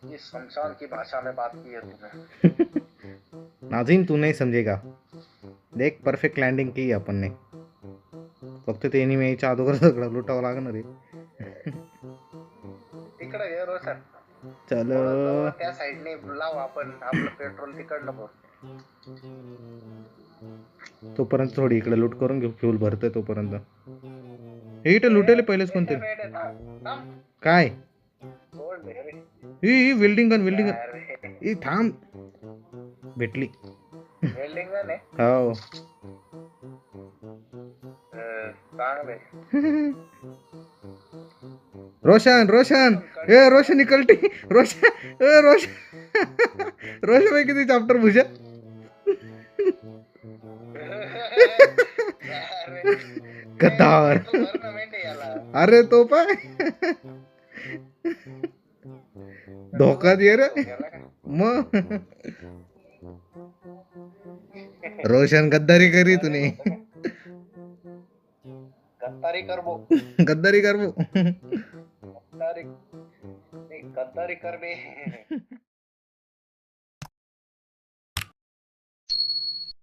इस शमशान की भाषा में बात की है तूने। नाझीम तू नाही समजेगा. देख परफेक्ट लँडिंग केली आपण ने. फक्त ते एनिमी यायच्या अगोदर सगळं लुटावं लागणार आहे. तिकडे ये रोशन. चल थोडं जवळ त्या साईडने लाव आपण आपलं पेट्रोल तिकडनं भरू. तोपर्यंत थोडी इकडे लूट करून घेऊ. फ्यूल भरतोय तोपर्यंत. हे इथे लुटेले पहिलेच कोणतरी. काय सोड दे रे. ही वेल्डिंग गन वेल्डिंग यार गन. ही थांब. भेटली. वेल्डिंग गन आहे. हो. चांगलं आहे. रोशन रोशन ए रोशन निकलटी रोशन ए रोशन रोशन भाई किती चॅप्टर भुजा. गद्दार. अरे तो पाय धोका दे रे मग. रोशन गद्दारी करी तूने. गद्दारी कर वो. गद्दारी कर वो. गद्दारी करने